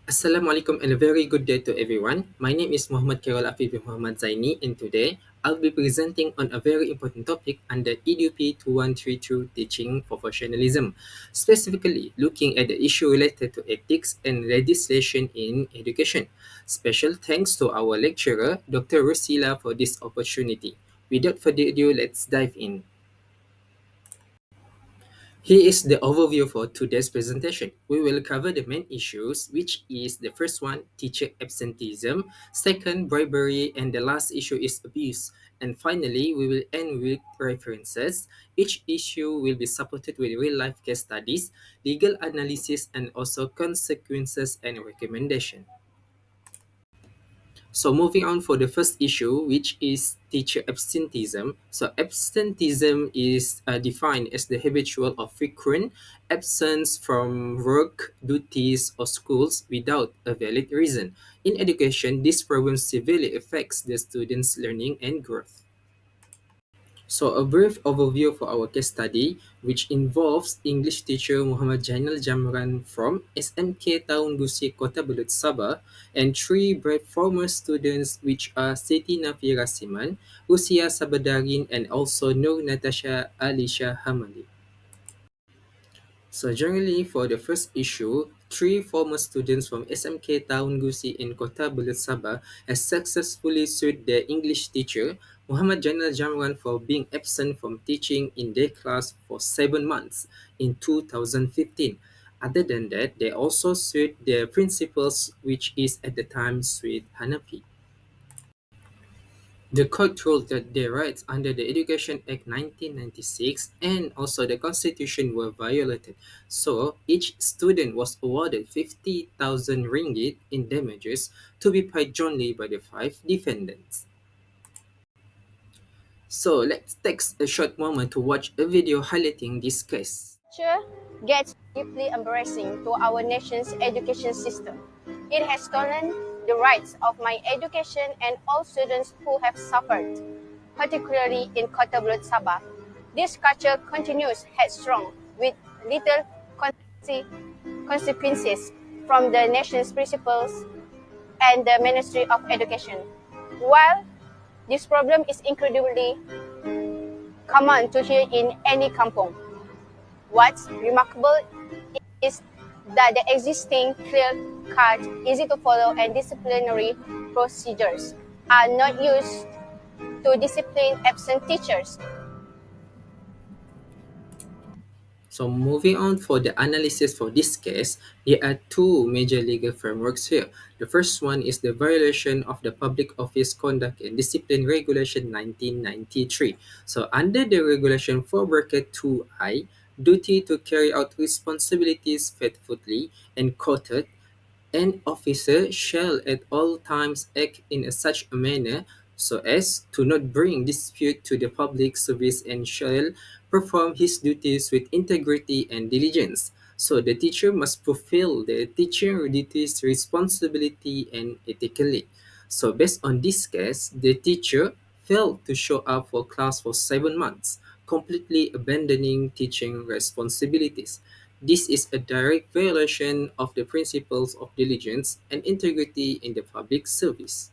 Assalamualaikum and a very good day to everyone. My name is Khairul Afif Zaini, and today I'll be presenting on a very important topic under EDUP 2132 teaching professionalism, specifically looking at the issue related to ethics and legislation in education. Special thanks to our lecturer, Dr. Rosila, for this opportunity. Without further ado, let's dive in. Here is the overview for today's presentation. We will cover the main issues, which is the first one, teacher absenteeism, second, bribery, and the last issue is abuse. And finally, we will end with references. Each issue will be supported with real-life case studies, legal analysis, and also consequences and recommendation. So moving on for the first issue, which is teacher absenteeism. So absenteeism is defined as the habitual or frequent absence from work, duties, or schools without a valid reason. In education, this problem severely affects the students' learning and growth. So a brief overview for our case study, which involves English teacher Muhammad Jainal Jamran from SMK Taun Gusi Kota Belud Sabah and three brave former students which are Siti Nafira Siman, Usia Sabadarin and also Nur Natasha Alisha Hamali. So generally for the first issue, three former students from SMK Taun Gusi in Kota Belud Sabah has successfully sued their English teacher, Muhammad Jainal Jamran, for being absent from teaching in their class for 7 months in 2015. Other than that, they also sued their principals, which is at the time Sweet Hanafi. The court ruled that their rights under the Education Act 1996 and also the Constitution were violated. So each student was awarded 50,000 ringgit in damages to be paid jointly by the five defendants. So let's take a short moment to watch a video highlighting this case. Culture gets deeply embarrassing to our nation's education system. It has stolen the rights of my education and all students who have suffered, particularly in Kota Belud Sabah. This culture continues headstrong with little consequences from the nation's principals and the Ministry of Education. While this problem is incredibly common to hear in any kampong, what's remarkable is that the existing clear-cut, easy-to-follow, and disciplinary procedures are not used to discipline absent teachers. So moving on for the analysis for this case, there are two major legal frameworks here. The first one is the violation of the Public Office Conduct and Discipline Regulation 1993. So under the regulation 4(2)(i), duty to carry out responsibilities faithfully and quoted, an officer shall at all times act in such a manner so as to not bring dispute to the public service and shall perform his duties with integrity and diligence. So the teacher must fulfill the teaching duties responsibility and ethically. So based on this case, the teacher failed to show up for class for 7 months, completely abandoning teaching responsibilities. This is a direct violation of the principles of diligence and integrity in the public service.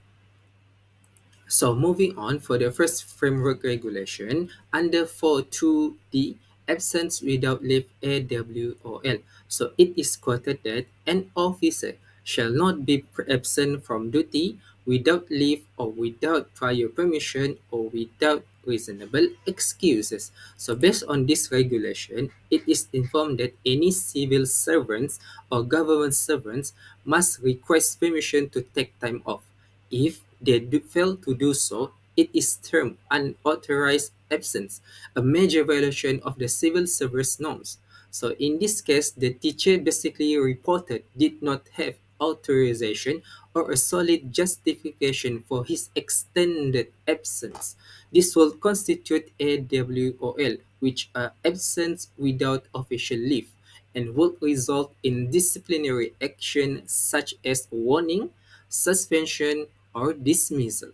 So moving on for the first framework regulation under 4.2d, absence without leave AWOL. So it is quoted that an officer shall not be absent from duty without leave or without prior permission or without reasonable excuses. So based on this regulation, it is informed that any civil servants or government servants must request permission to take time off. If they fail to do so, it is termed unauthorized absence, a major violation of the civil service norms. So in this case, the teacher basically reported did not have authorization or a solid justification for his extended absence. This will constitute AWOL, which are absence without official leave, and would result in disciplinary action such as warning, suspension, or dismissal.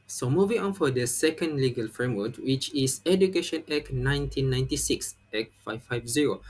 So moving on for the second legal framework, which is Education Act 1996, Act 550.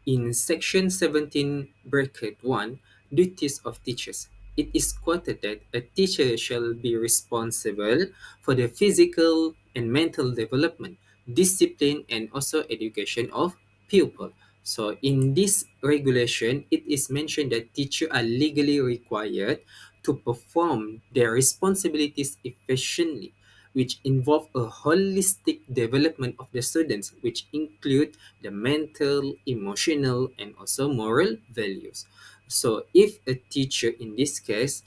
In Section 17, bracket 1, duties of teachers. It is quoted that a teacher shall be responsible for the physical and mental development, discipline, and also education of pupil. So in this regulation, it is mentioned that teachers are legally required to perform their responsibilities efficiently, which involve a holistic development of the students, which include the mental, emotional, and also moral values. So if a teacher in this case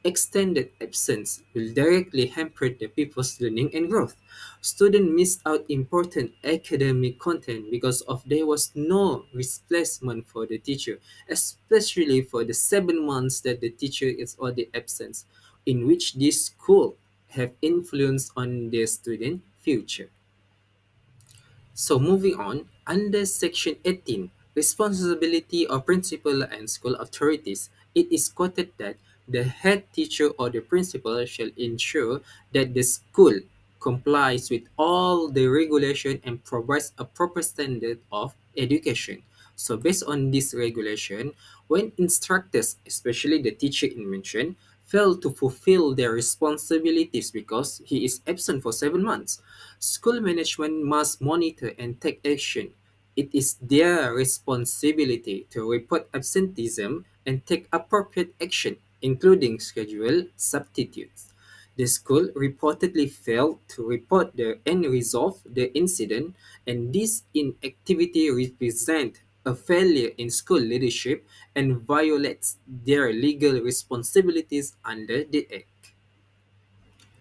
extended absence will directly hamper the pupils' learning and growth. Students miss out important academic content because of there was no replacement for the teacher, especially for the 7 months that the teacher is already absent, in which this could have influence on the student future. So moving on, under Section 18, responsibility of principal and school authorities, it is quoted that the head teacher or the principal shall ensure that the school complies with all the regulation and provides a proper standard of education. So based on this regulation, when instructors, especially the teacher in mention, fail to fulfill their responsibilities because he is absent for 7 months, school management must monitor and take action. It is their responsibility to report absenteeism and take appropriate action, including schedule substitutes. The school reportedly failed to report and resolve the incident, and this inactivity represents a failure in school leadership and violates their legal responsibilities under the Act.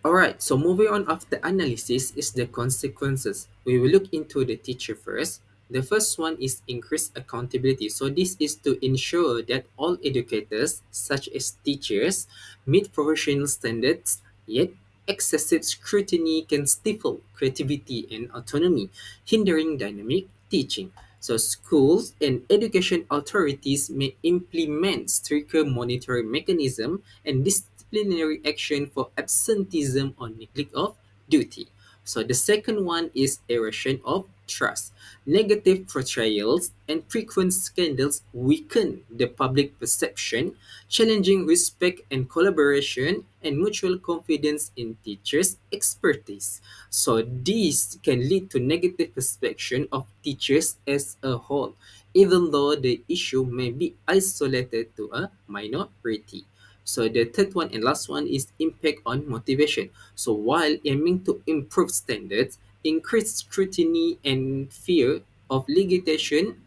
Alright, so moving on after analysis is the consequences. We will look into the teacher first. The first one is increased accountability. So this is to ensure that all educators, such as teachers, meet professional standards, yet excessive scrutiny can stifle creativity and autonomy, hindering dynamic teaching. So schools and education authorities may implement stricter monitoring mechanism and disciplinary action for absenteeism or neglect of duty. So the second one is erosion of trust. Negative portrayals and frequent scandals weaken the public perception, challenging respect and collaboration and mutual confidence in teachers' expertise. So this can lead to negative perception of teachers as a whole, even though the issue may be isolated to a minority. So the third one and last one is impact on motivation. So while aiming to improve standards, increased scrutiny and fear of litigation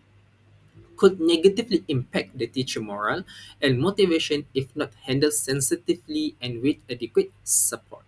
could negatively impact the teacher morale and motivation if not handled sensitively and with adequate support.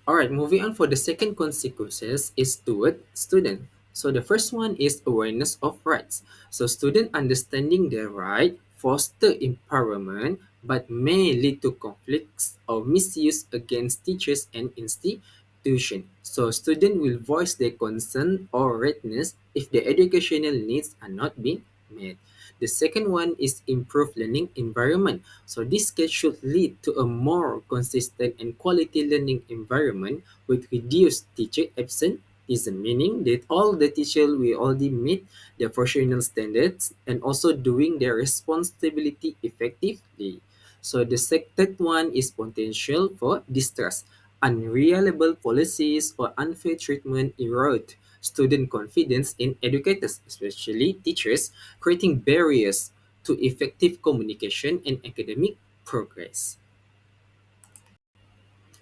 Alright, moving on for the second consequences is toward student. So the first one is awareness of rights. So student understanding their right foster empowerment but may lead to conflicts or misuse against teachers and institution. So student will voice their concern or readiness if the educational needs are not being met. The second one is improved learning environment. So this case should lead to a more consistent and quality learning environment with reduced teacher absenteeism, meaning that all the teachers will already meet their professional standards and also doing their responsibility effectively. So the third one is potential for distrust. Unreliable policies or unfair treatment erode student confidence in educators, especially teachers, creating barriers to effective communication and academic progress.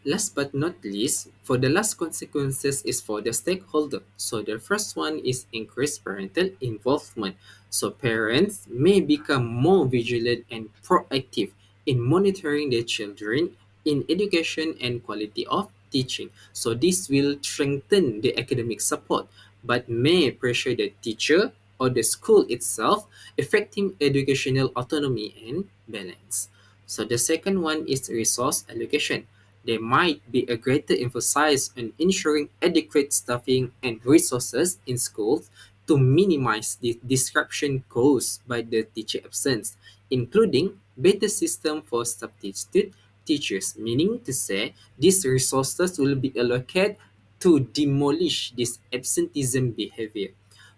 Last but not least, for the last consequences is for the stakeholder. So the first one is increased parental involvement. So parents may become more vigilant and proactive in monitoring their children in education and quality of teaching. So this will strengthen the academic support but may pressure the teacher or the school itself, affecting educational autonomy and balance. So the second one is resource allocation. There might be a greater emphasis on ensuring adequate staffing and resources in schools to minimize the disruption caused by the teacher absence, including better system for substitute teachers, meaning to say these resources will be allocated to demolish this absenteeism behavior.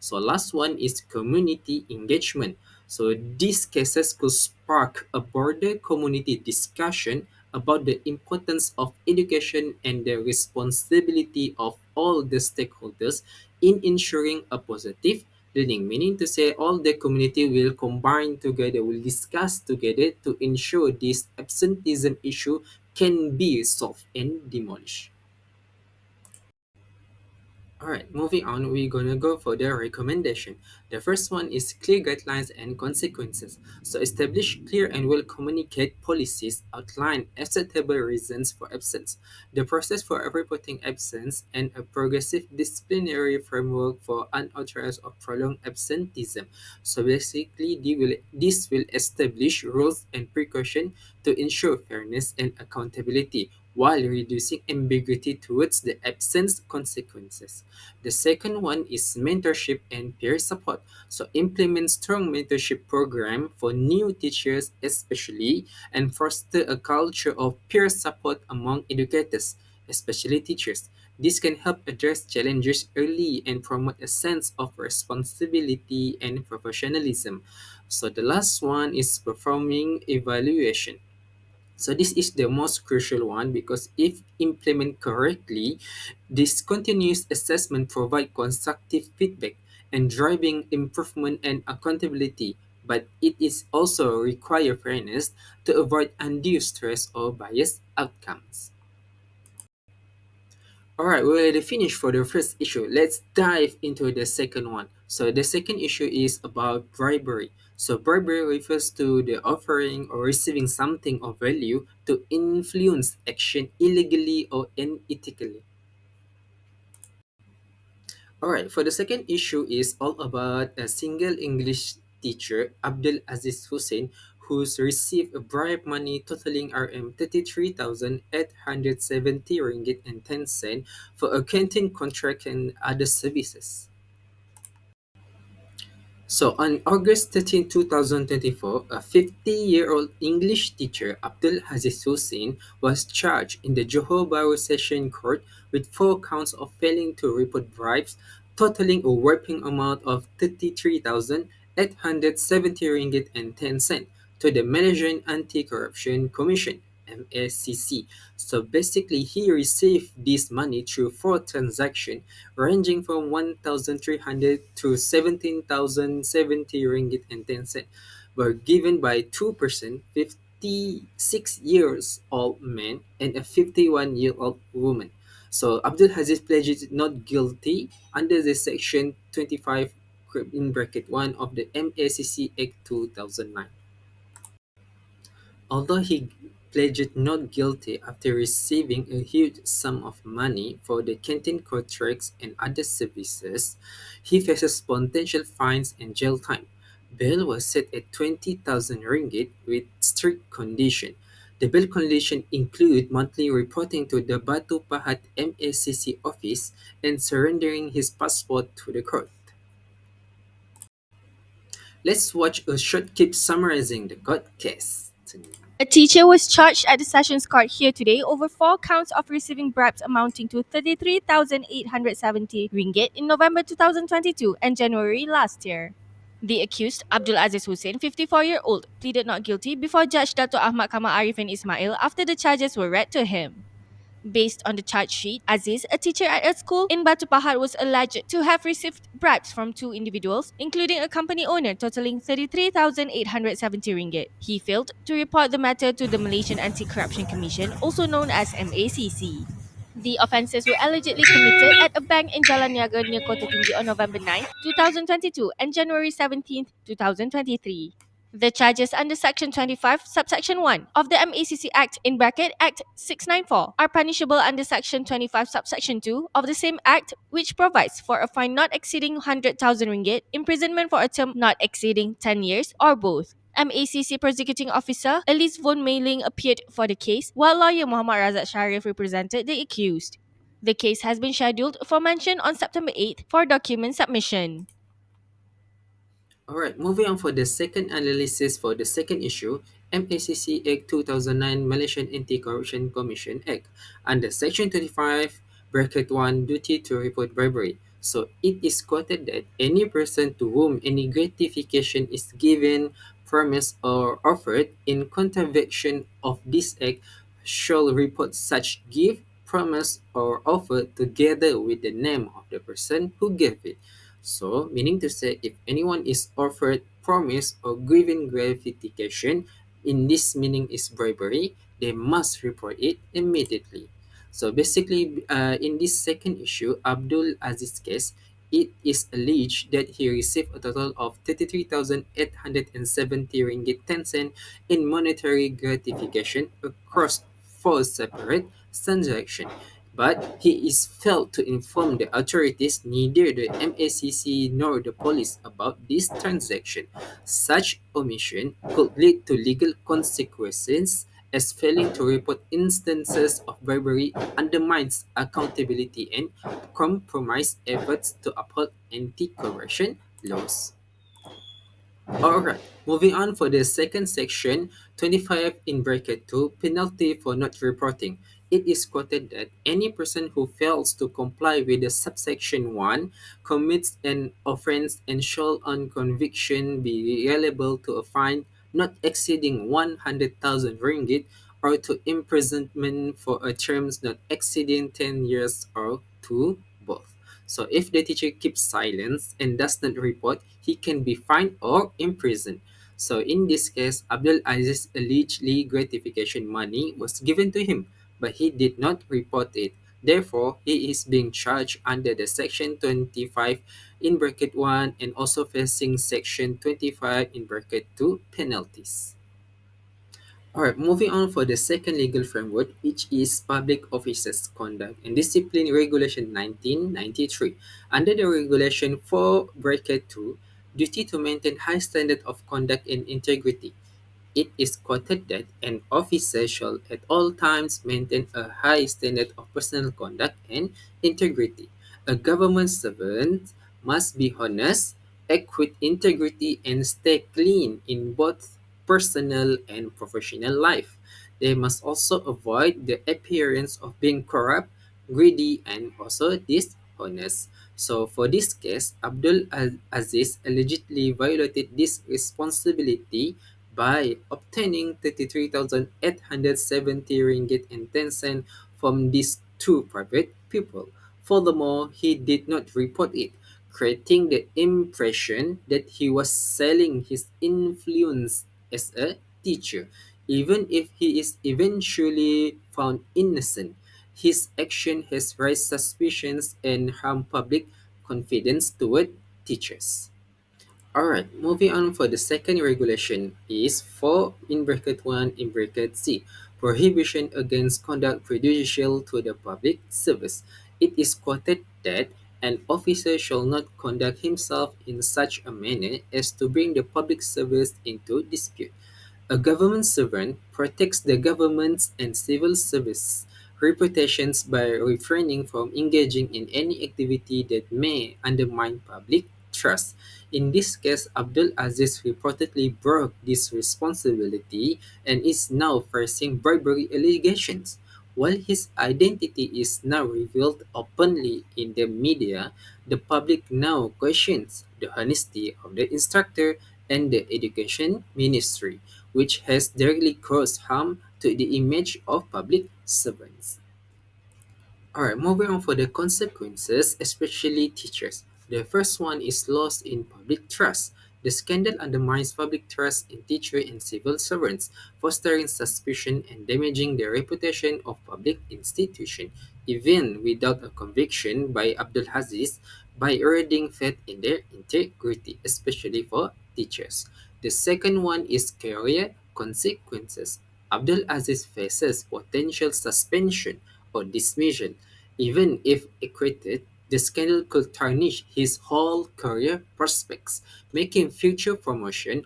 So last one is community engagement. So these cases could spark a broader community discussion about the importance of education and the responsibility of all the stakeholders in ensuring a positive learning, meaning to say all the community will combine together, will discuss together to ensure this absenteeism issue can be solved and demolished. Alright, moving on, we're gonna go for the recommendation. The first one is clear guidelines and consequences. So establish clear and well communicate policies, outline acceptable reasons for absence, the process for reporting absence, and a progressive disciplinary framework for unauthorized or prolonged absenteeism. So basically, this will establish rules and precaution to ensure fairness and accountability while reducing ambiguity towards the absence consequences. The second one is mentorship and peer support. So implement strong mentorship program for new teachers especially and foster a culture of peer support among educators, especially teachers. This can help address challenges early and promote a sense of responsibility and professionalism. So the last one is performing evaluation. So this is the most crucial one because if implemented correctly, this continuous assessment provide constructive feedback and driving improvement and accountability, but it is also require fairness to avoid undue stress or biased outcomes. Alright, we're already finished for the first issue. Let's dive into the second one. So the second issue is about bribery. So bribery refers to the offering or receiving something of value to influence action illegally or unethically. Alright, for the second issue is all about a single English teacher, Abdul Aziz Hussein, who's received a bribe money totaling RM 33,870 ringgit and 10 cent for a canteen contract and other services. So on August 13, 2024, a 50-year-old English teacher, Abdul Aziz Hussein, was charged in the Johor Bahru Session Court with 4 counts of failing to report bribes, totaling a whopping amount of 33,870 ringgit and 10 cent to the Malaysian Anti-Corruption Commission (MACC). So basically, he received this money through 4 transactions ranging from 1,300 to 17,070 ringgit and 10 cent, were given by two-person, 56 years old man and a 51-year-old woman. So Abdul Aziz pleaded not guilty under the section 25 in bracket 1 of the MACC Act 2009. Although he pleaded not guilty after receiving a huge sum of money for the canteen contracts and other services, he faces potential fines and jail time. Bail was set at 20,000 ringgit with strict condition. The bail condition include monthly reporting to the Batu Pahat MACC office and surrendering his passport to the court. Let's watch a short clip summarizing the court case. A teacher was charged at the Sessions Court here today over 4 counts of receiving bribes amounting to 33,870 ringgit in November 2022 and January last year. The accused, Abdul Aziz Hussein, 54-year-old, pleaded not guilty before Judge Dato Ahmad Kamal Arifin Ismail after the charges were read to him. Based on the charge sheet, Aziz, a teacher at a school in Batu Pahat, was alleged to have received bribes from 2 individuals, including a company owner, totaling 33,870 ringgit. He failed to report the matter to the Malaysian Anti-Corruption Commission, also known as MACC. The offences were allegedly committed at a bank in Jalan Niaga near Kota Tinggi on November 9, 2022 and January 17, 2023. The charges under Section 25, Subsection 1 of the MACC Act in bracket Act 694 are punishable under Section 25, Subsection 2 of the same Act, which provides for a fine not exceeding 100,000 ringgit, imprisonment for a term not exceeding 10 years, or both. MACC Prosecuting Officer Elise von Meiling appeared for the case, while lawyer Muhammad Razak Sharif represented the accused. The case has been scheduled for mention on September 8 for document submission. Alright, moving on for the second analysis for the second issue, MACC Act 2009 Malaysian Anti-Corruption Commission Act under Section 25 bracket 1 duty to report bribery. So it is quoted that any person to whom any gratification is given, promised, or offered in contravention of this act shall report such gift, promise, or offer together with the name of the person who gave it. So, meaning to say, if anyone is offered, promise, or given gratification, in this meaning is bribery, they must report it immediately. So basically, in this second issue, Abdul Aziz's case, it is alleged that he received a total of 33,870 ringgit 10 cent in monetary gratification across four separate transactions. But he is failed to inform the authorities, neither the MACC nor the police, about this transaction. Such omission could lead to legal consequences, as failing to report instances of bribery undermines accountability and compromise efforts to uphold anti-corruption laws. Alright, moving on for the second section, 25 in bracket 2, penalty for not reporting. It is quoted that any person who fails to comply with the subsection 1 commits an offense and shall on conviction be liable to a fine not exceeding 100,000 ringgit or to imprisonment for a term not exceeding 10 years or to both. So if the teacher keeps silence and does not report, he can be fined or imprisoned. So in this case, Abdul Aziz allegedly gratification money was given to him, but he did not report it. Therefore, he is being charged under the section 25 in bracket 1 and also facing section 25 in bracket 2 penalties. Alright, moving on for the second legal framework, which is Public Officers Conduct and Discipline Regulation 1993. Under the Regulation 4 bracket 2, duty to maintain high standard of conduct and integrity. It is quoted that an officer shall at all times maintain a high standard of personal conduct and integrity. A government servant must be honest, act with integrity, and stay clean in both personal and professional life. They must also avoid the appearance of being corrupt, greedy, and also dishonest. So, for this case, Aziz allegedly violated this responsibility by obtaining 33,870 ringgit and 10 cent from these two private people. Furthermore, he did not report it, creating the impression that he was selling his influence as a teacher. Even if he is eventually found innocent, his action has raised suspicions and harmed public confidence toward teachers. Alright, moving on for the second regulation is 4 in bracket 1 in bracket C, prohibition against conduct prejudicial to the public service. It is quoted that an officer shall not conduct himself in such a manner as to bring the public service into dispute. A government servant protects the government's and civil service reputations by refraining from engaging in any activity that may undermine public trust. In this case, Abdul Aziz reportedly broke this responsibility and is now facing bribery allegations. While his identity is now revealed openly in the media, the public now questions the honesty of the instructor and the education ministry, which has directly caused harm to the image of public servants. Alright, moving on for the consequences, especially teachers. The first one is loss in public trust. The scandal undermines public trust in teacher and civil servants, fostering suspicion and damaging the reputation of public institution, even without a conviction by Abdul Aziz, by eroding faith in their integrity, especially for teachers. The second one is career consequences. Abdul Aziz faces potential suspension or dismissal. Even if acquitted, the scandal could tarnish his whole career prospects, making future promotion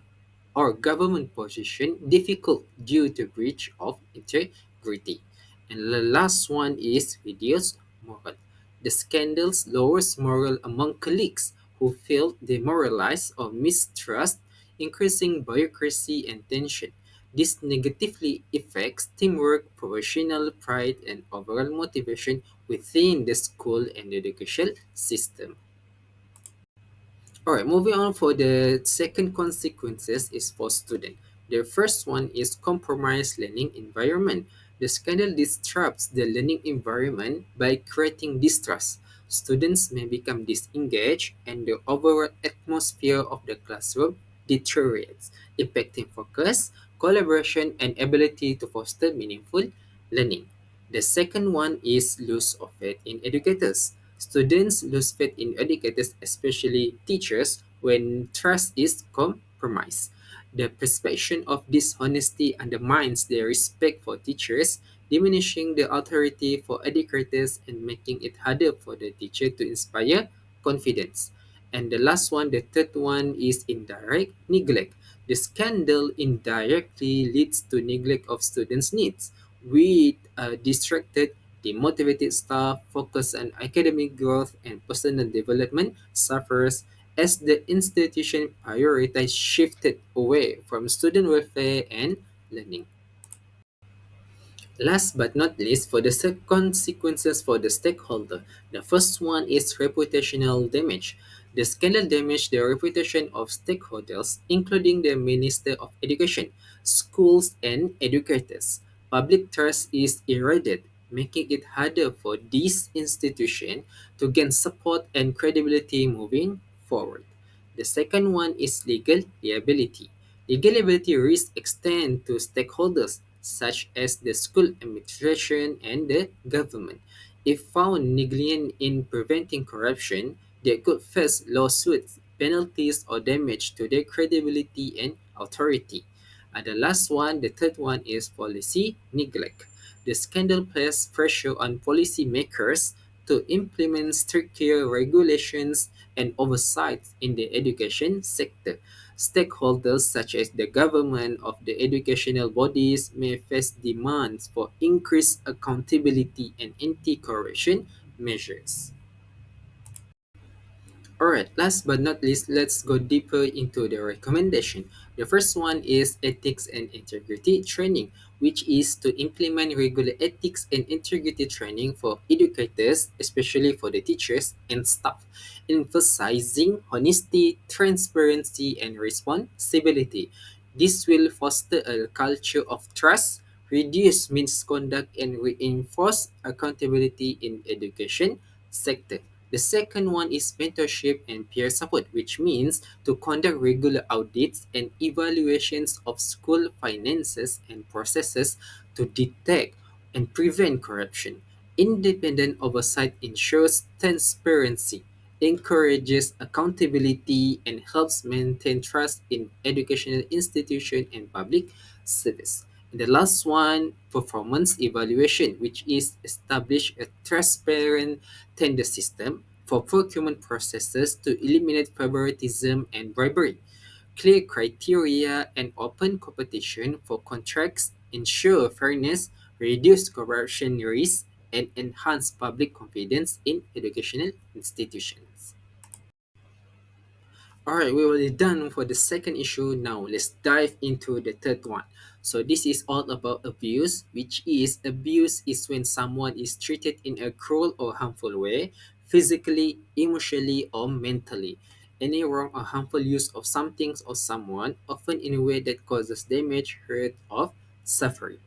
or government position difficult due to breach of integrity. And the last one is reduced moral. The scandals lowers morale among colleagues who feel demoralized or mistrust, increasing bureaucracy and tension. This negatively affects teamwork, professional pride, and overall motivation within the school and education system. Alright, moving on for the second consequences is for student. The first one is compromised learning environment. The scandal disrupts the learning environment by creating distrust. Students may become disengaged and the overall atmosphere of the classroom deteriorates, affecting focus, collaboration, and ability to foster meaningful learning. The second one is loss of faith in educators. Students lose faith in educators, especially teachers, when trust is compromised. The perception of dishonesty undermines their respect for teachers, diminishing the authority for educators and making it harder for the teacher to inspire confidence. And the last one, the third one, is indirect neglect. The scandal indirectly leads to neglect of students' needs. With distracted, demotivated staff focus on academic growth and personal development suffers as the institution prioritized shifted away from student welfare and learning. Last but not least, for the consequences for the stakeholder, the first one is reputational damage. The scandal damaged the reputation of stakeholders, including the Minister of Education, schools, and educators. Public trust is eroded, making it harder for this institution to gain support and credibility moving forward. The second one is legal liability. Legal liability risks extend to stakeholders such as the school administration and the government. If found negligent in preventing corruption, they could face lawsuits, penalties, or damage to their credibility and authority. And the last one, the third one, is policy neglect. The scandal placed pressure on policymakers to implement stricter regulations and oversight in the education sector. Stakeholders such as the government of the educational bodies may face demands for increased accountability and anti-corruption measures. Alright, last but not least, let's go deeper into the recommendation. The first one is ethics and integrity training, which is to implement regular ethics and integrity training for educators, especially for the teachers and staff, emphasizing honesty, transparency, and responsibility. This will foster a culture of trust, reduce misconduct, and reinforce accountability in education sector. The second one is mentorship and peer support, which means to conduct regular audits and evaluations of school finances and processes to detect and prevent corruption. Independent oversight ensures transparency, encourages accountability, and helps maintain trust in educational institutions and public service. And the last one, performance evaluation, which is establish a transparent tender system for procurement processes to eliminate favoritism and bribery. Clear criteria and open competition for contracts ensure fairness, reduce corruption risks, and enhance public confidence in educational institutions. Alright, we will be done for the second issue. Now let's dive into the third one. So this is all about abuse, which is abuse is when someone is treated in a cruel or harmful way, physically, emotionally, or mentally. Any wrong or harmful use of something or someone, often in a way that causes damage, hurt, or suffering.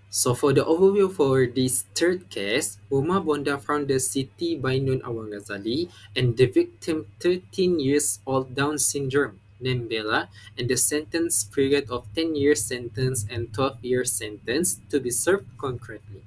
So for the overview for this third case, Uma Bonda found the city by Nun Awang Ghazali and the victim 13 years old Down syndrome named Bella and the sentence period of 10 years sentence and 12 years sentence to be served concurrently.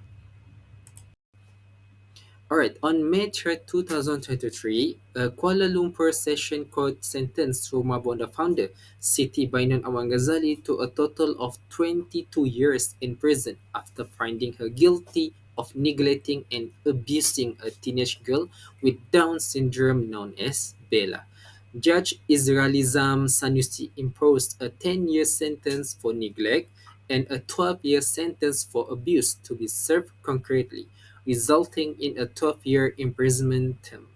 Alright, on May 3rd, 2023, a Kuala Lumpur Session Court sentenced Roma Bonda founder Siti Bainon Awang Ghazali to a total of 22 years in prison after finding her guilty of neglecting and abusing a teenage girl with Down syndrome known as Bella. Judge Israelizam Sanusi imposed a 10-year sentence for neglect and a 12-year sentence for abuse to be served concurrently, resulting in a 12-year imprisonment term.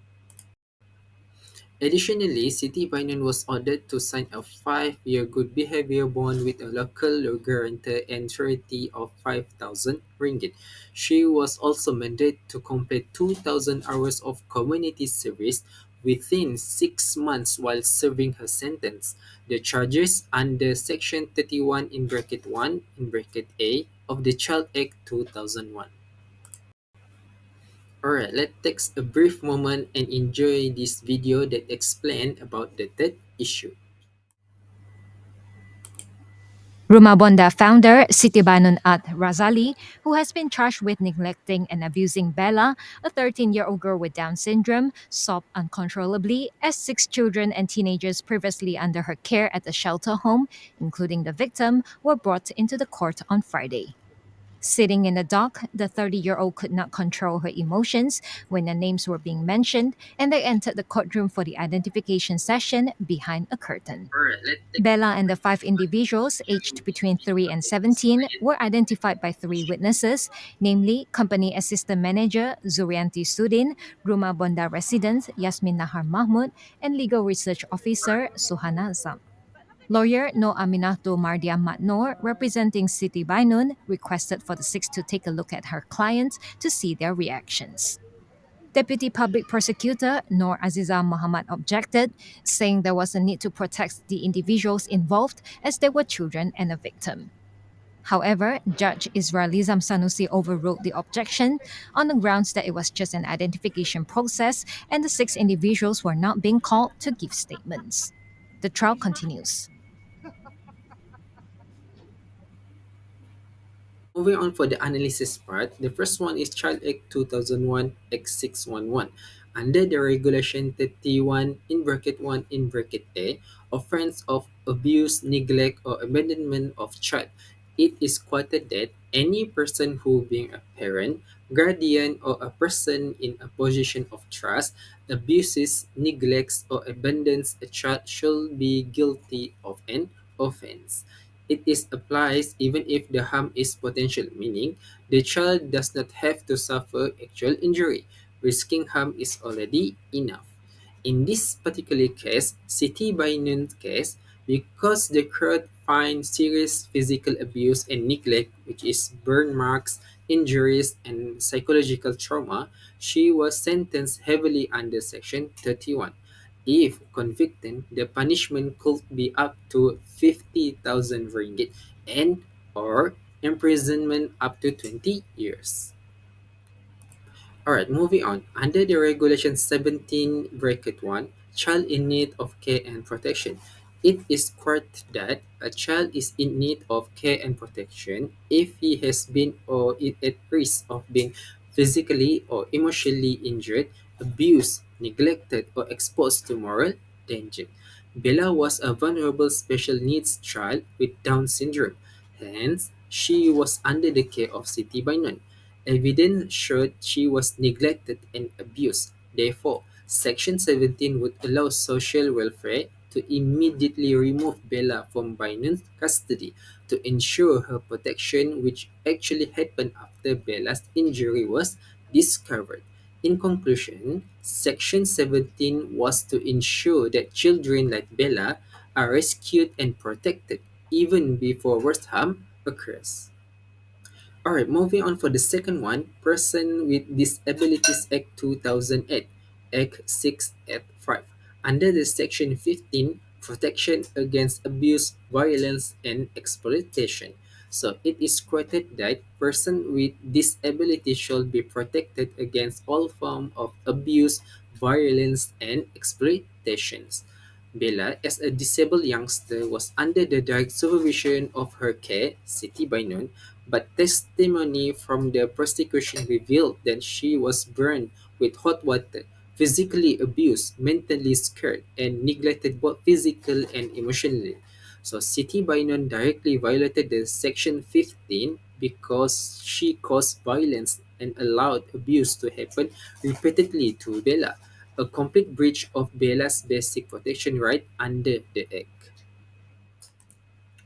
Additionally, Siti Bainon was ordered to sign a 5-year good behavior bond with a local guarantor and surety of 5,000 ringgit. She was also mandated to complete 2,000 hours of community service within 6 months while serving her sentence. The charges under Section 31 in bracket 1 in bracket A of the Child Act 2001. Alright, let's take a brief moment and enjoy this video that explain about the third issue. Rumabonda founder Sitibanun At Razali, who has been charged with neglecting and abusing Bella, a 13-year-old girl with Down syndrome, sobbed uncontrollably as 6 children and teenagers previously under her care at the shelter home, including the victim, were brought into the court on Friday. Sitting in the dock, the 30-year-old could not control her emotions when the names were being mentioned, and they entered the courtroom for the identification session behind a curtain. Alright, let's take Bella and the 5 individuals, aged between 3 and 17, were identified by 3 witnesses, namely Company Assistant Manager Zurianti Sudin, Rumah Bonda resident Yasmin Nahar Mahmud, and Legal Research Officer Suhana Zam. Lawyer No Aminato Mardia Matnor, representing Siti Bainun, requested for the 6 to take a look at her clients to see their reactions. Deputy Public Prosecutor Noor Aziza Muhammad objected, saying there was a need to protect the individuals involved as they were children and a victim. However, Judge Israelizam Sanusi overruled the objection on the grounds that it was just an identification process and the 6 individuals were not being called to give statements. The trial continues. Moving on for the analysis part, the first one is Child Act 2001 X 611. Under the Regulation 31 in bracket 1 in bracket A, offense of abuse, neglect, or abandonment of child, it is quoted that any person who being a parent, guardian, or a person in a position of trust abuses, neglects, or abandons a child shall be guilty of an offense. It is applies even if the harm is potential, meaning the child does not have to suffer actual injury. Risking harm is already enough. In this particular case, Siti Bainun's case, because the court finds serious physical abuse and neglect, which is burn marks, injuries, and psychological trauma, she was sentenced heavily under Section 31. If convicted, the punishment could be up to 50,000 ringgit and or imprisonment up to 20 years. Alright, moving on. Under the Regulation 17 bracket 1, child in need of care and protection. It is quoted that a child is in need of care and protection if he has been or is at risk of being physically or emotionally injured, abused, neglected, or exposed to moral danger. Bella was a vulnerable special needs child with Down syndrome. Hence, she was under the care of Siti Bainon. Evidence showed she was neglected and abused. Therefore, Section 17 would allow social welfare to immediately remove Bella from Binance custody to ensure her protection, which actually happened after Bella's injury was discovered. In conclusion, Section 17 was to ensure that children like Bella are rescued and protected even before worst harm occurs. Alright, moving on for the second one, Person with Disabilities Act 2008, Act 685. Under the Section 15, Protection Against Abuse, Violence, and Exploitation. So it is quoted that person with disability shall be protected against all form of abuse, violence, and exploitations. Bella, as a disabled youngster, was under the direct supervision of her care, Siti Bainon, but testimony from the prosecution revealed that she was burned with hot water, physically abused, mentally scared, and neglected both physically and emotionally. So Siti Bainon directly violated the Section 15 because she caused violence and allowed abuse to happen repeatedly to Bella, a complete breach of Bella's basic protection right under the Act.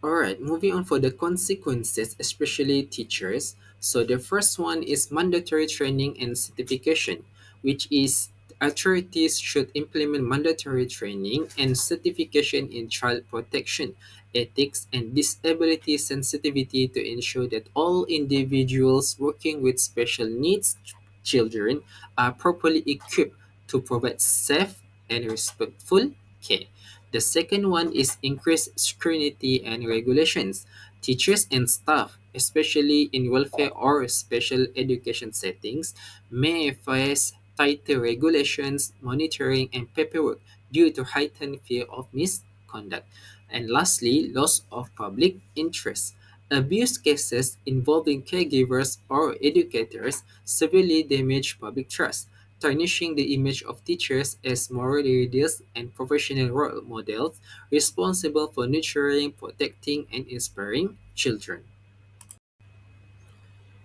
Alright, moving on for the consequences, especially teachers. So the first one is mandatory training and certification, which is Authorities should implement mandatory training and certification in child protection, ethics, and disability sensitivity to ensure that all individuals working with special needs children are properly equipped to provide safe and respectful care. The second one is increased scrutiny and regulations. Teachers and staff, especially in welfare or special education settings, may face tighter regulations, monitoring, and paperwork due to heightened fear of misconduct. And lastly, loss of public interest. Abuse cases involving caregivers or educators severely damage public trust, tarnishing the image of teachers as moral leaders and professional role models responsible for nurturing, protecting, and inspiring children.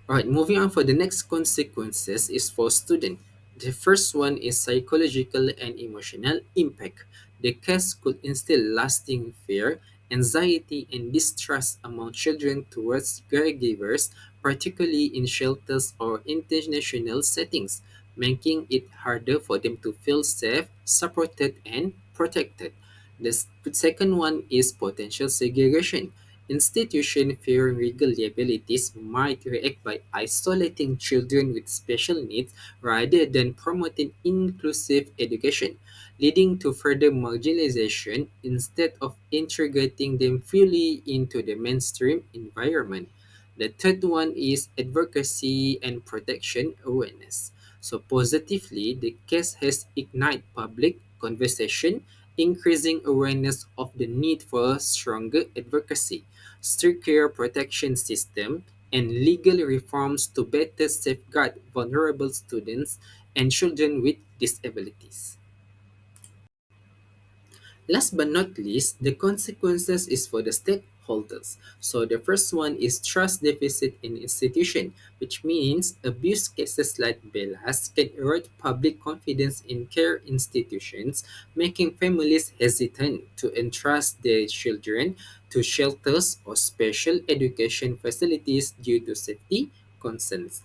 Alright, moving on for the next consequences is for student. The first one is psychological and emotional impact. The case could instill lasting fear, anxiety, and distrust among children towards caregivers, particularly in shelters or international settings, making it harder for them to feel safe, supported, and protected. Second one is potential segregation. Institutions fearing legal liabilities might react by isolating children with special needs rather than promoting inclusive education, leading to further marginalization instead of integrating them fully into the mainstream environment. The third one is advocacy and protection awareness. So positively, the case has ignited public conversation, increasing awareness of the need for stronger advocacy, stricter protection system, and legal reforms to better safeguard vulnerable students and children with disabilities. Last but not least, the consequences is for the stakeholders. So the first one is trust deficit in institution, which means abuse cases like Belas can erode public confidence in care institutions, making families hesitant to entrust their children to shelters or special education facilities due to safety concerns.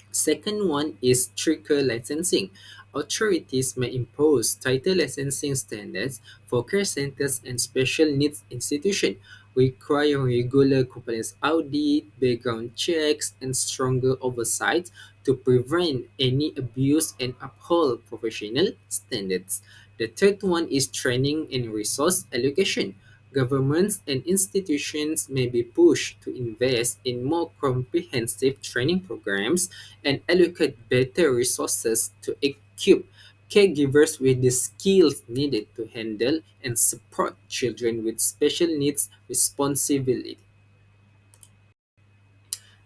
Second one is stricter licensing. Authorities may impose tighter licensing standards for care centers and special needs institutions, requiring regular compliance audit, background checks, and stronger oversight to prevent any abuse and uphold professional standards. The third one is training and resource allocation. Governments and institutions may be pushed to invest in more comprehensive training programs and allocate better resources to equip caregivers with the skills needed to handle and support children with special needs responsibly.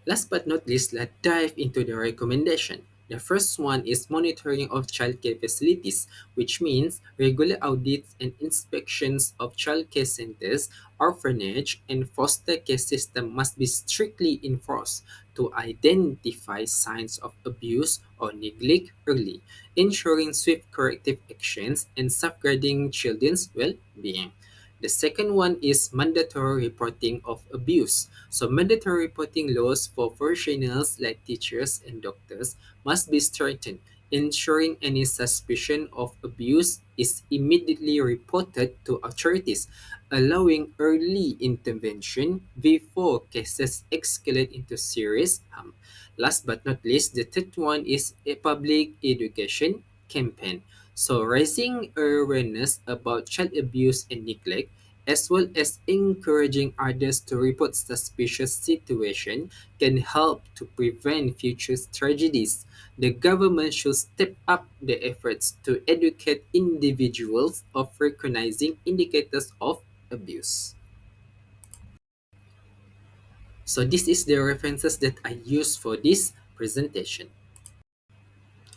Last but not least, let's dive into the recommendation. The first one is monitoring of childcare facilities, which means regular audits and inspections of childcare centers, orphanage, and foster care system must be strictly enforced to identify signs of abuse or neglect early, ensuring swift corrective actions and safeguarding children's well-being. The second one is mandatory reporting of abuse. So mandatory reporting laws for professionals like teachers and doctors must be strengthened, ensuring any suspicion of abuse is immediately reported to authorities, allowing early intervention before cases escalate into serious harm. Last but not least, the third one is a public education campaign. So raising awareness about child abuse and neglect as well as encouraging others to report suspicious situations can help to prevent future tragedies. The government should step up the efforts to educate individuals of recognizing indicators of abuse. So this is the references that I use for this presentation.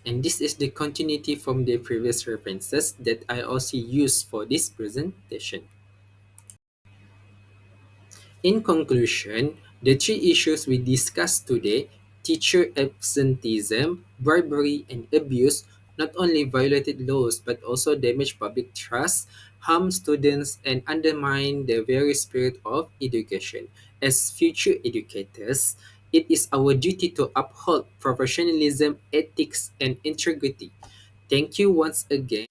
And this is the continuity from the previous references that I also used for this presentation. In conclusion, the three issues we discussed today, teacher absenteeism, bribery, and abuse, not only violated laws but also damage public trust, harm students, and undermine the very spirit of education. As future educators, it is our duty to uphold professionalism, ethics, and integrity. Thank you once again.